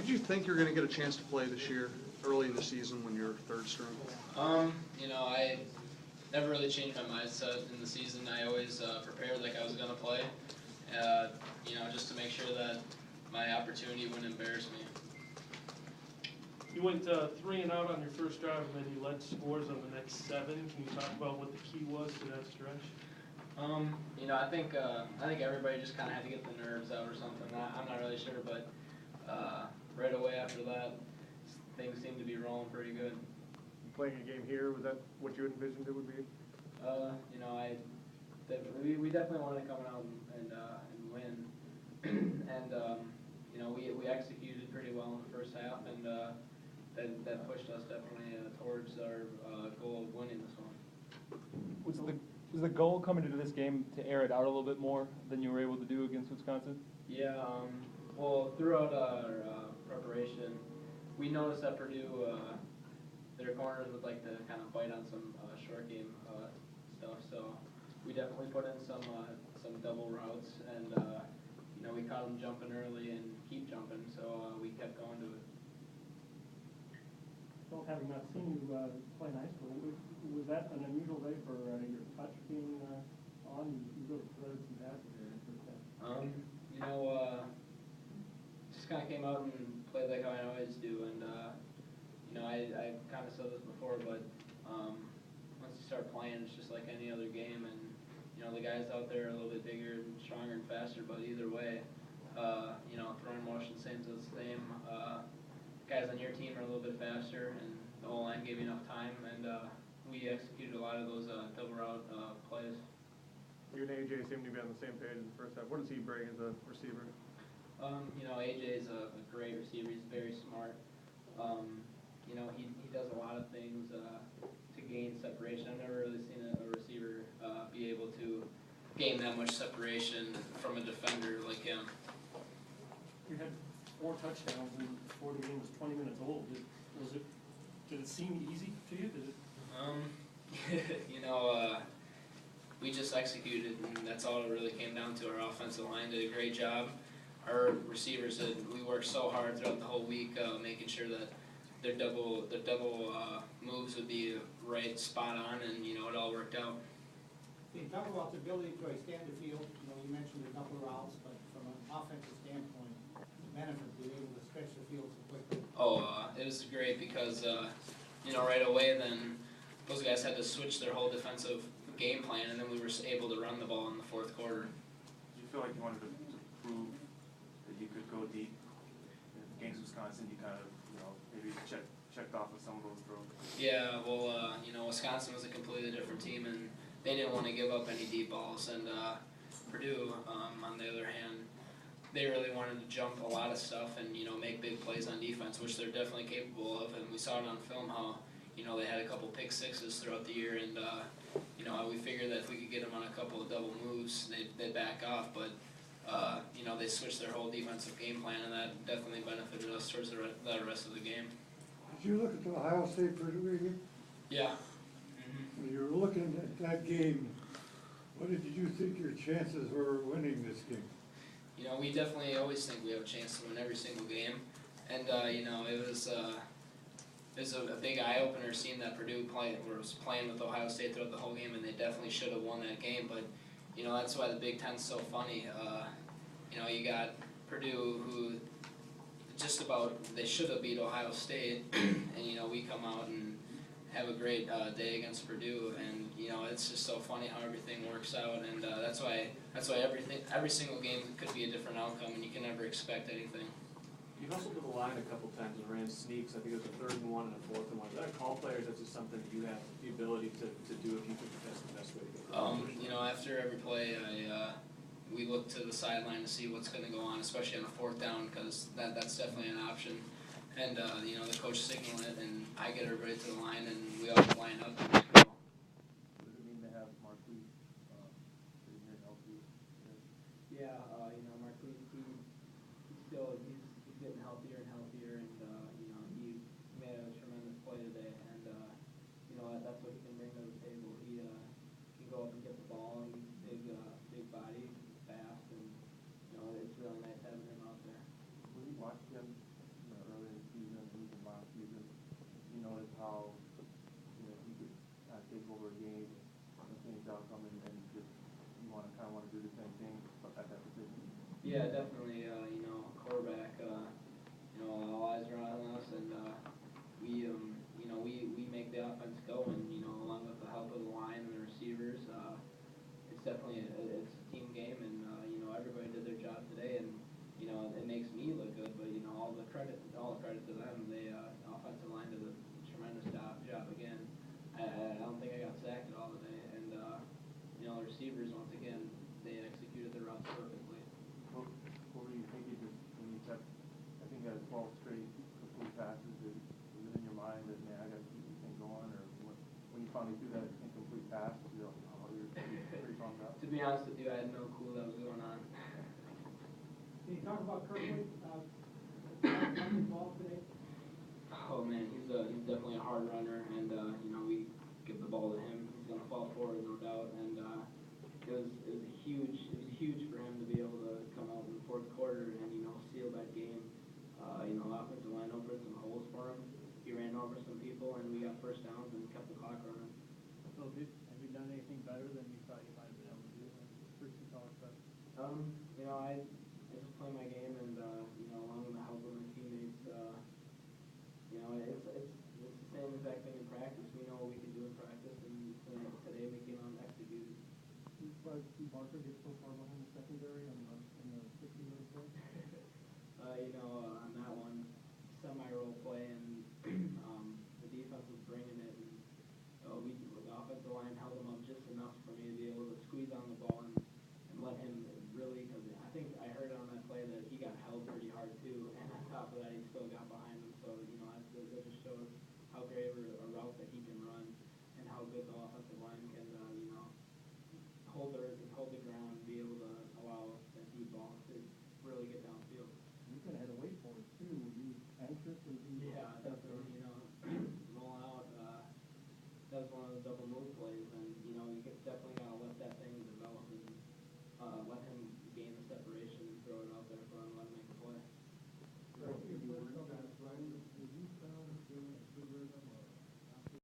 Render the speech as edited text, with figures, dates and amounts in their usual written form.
Did you think you were going to get a chance to play this year, early in the season when you're third string? I never really changed my mindset in the season. I always prepared like I was going to play, just to make sure that my opportunity wouldn't embarrass me. You went 3 and out on your first drive, and then you led scores on the next 7. Can you talk about what the key was to that stretch? I think everybody just kind of had to get the nerves out or something. I'm not really sure, but right away after that, things seemed to be rolling pretty good. Playing a game here, was that what you envisioned it would be? We definitely wanted to come out and win, and we executed pretty well in the first half, and that pushed us definitely towards our goal of winning this one. Was the goal coming into this game to air it out a little bit more than you were able to do against Wisconsin? Yeah. Well, throughout our preparation, we noticed that Purdue, their corners would like to kind of bite on some short game stuff. So we definitely put in some double routes, and we caught them jumping early and keep jumping. So we kept going to it. Well, having not seen you play in high school, was that an unusual day for your touch being on? You really threaded some passes there in the first half. Just kind of came out and played like how I always do, and I kind of said this before, but once you start playing, it's just like any other game, and the guys out there are a little bit bigger and stronger and faster, but either way, throwing motion same to the same. Guys on your team are a little bit faster, and the O-line gave you enough time, and we executed a lot of those double route plays. You and AJ seem to be on the same page in the first half. What does he bring as a receiver? AJ is a great receiver. He's very smart. He does a lot of things to gain separation. I've never really seen a receiver be able to gain that much separation from a defender like him. You had 4 touchdowns before the game was 20 minutes old. Did it seem easy to you? We just executed, and that's all it really came down to. Our offensive line did a great job. Our receivers we worked so hard throughout the whole week, making sure that their double moves would be right, spot on, and it all worked out. Can you talk about the ability to extend the field? You mentioned a couple of routes, but from an offensive standpoint, the benefit being able to stretch the field so quickly. It was great because right away then those guys had to switch their whole defensive game plan, and then we were able to run the ball in the fourth quarter. Did you feel like you wanted to prove that you could go deep? Against Wisconsin, you kind of maybe checked off with some of those throws. Yeah, well, Wisconsin was a completely different team, and they didn't want to give up any deep balls. And Purdue, on the other hand, they really wanted to jump a lot of stuff and make big plays on defense, which they're definitely capable of. And we saw it on film how they had a couple pick sixes throughout the year, and we figured that if we could get them on a couple of double moves, they'd back off. But they switched their whole defensive game plan, and that definitely benefited us towards the rest of the game. Did you look at the Ohio State Purdue game? Yeah. When you were looking at that game, what did you think your chances were of winning this game? We definitely always think we have a chance to win every single game, and it was a big eye opener seeing that Purdue was playing with Ohio State throughout the whole game, and they definitely should have won that game. But that's why the Big Ten's so funny. You got Purdue who they should have beat Ohio State, and we come out and have a great day against Purdue, and it's just so funny how everything works out, and that's why every single game could be a different outcome, and you can never expect anything. You hustled to the line a couple times and ran sneaks. I think it was a 3rd and 1 and a 4th and 1. Is that a call player? Is that just something that you have the ability to do if you think that's the best way to go? After every play, we look to the sideline to see what's going to go on, especially on a 4th down, because that's definitely an option. And the coach signal it, and I get everybody to the line, and we all line up and go. What does it mean to have Marquis sitting here healthy? Yeah, Marquis, he's getting healthier and healthier, and he made a tremendous play today, and that's what he can bring to the table. He can go up and get the ball. He's big body, fast, and it's really nice having him out there. When you watched him Yeah, definitely, quarterback, all eyes are on us, and, we make the offense go, and, along with the help of the line and the receivers, it's definitely, it's a team game, and, everybody did their job today, and, it makes me look good, but, all the credit to them, the offensive line did a tremendous job again. I don't think I got sacked at all today, and, the receivers, once again, they executed their routes perfectly. What were you thinking just when you kept, I think you had 12 straight complete passes, was it in your mind that, man, I gotta keep this thing going, or what, when you finally threw that incomplete pass, you're pretty pumped up? To be honest with you, I had no clue that was going on. Can you talk about Kirkwood, involved today? Oh man, he's definitely a hard runner, and we give the ball to him. He's gonna fall forward, no doubt. And it was huge for him to be able to come out in the fourth quarter and seal that game. Offensive line opened some holes for him. He ran over some people, and we got first downs and kept the clock running. So have you done anything better than you thought you might have been able to do in the first college prep? I just play my game, and along with the help of my teammates, it's the same exact thing in practice. We know what we can do in practice, and today we came out and executed. Why did Barker get so far behind the secondary in the 60-yard play? On that one semi-roll play, and the defense was bringing it, and the offensive line held him up just enough for me to be able to squeeze on the ball and let him really, because I think I heard on that play that he got held pretty hard too, and on top of that he still got behind him, so that just shows how great of a route that he can run and how good the offense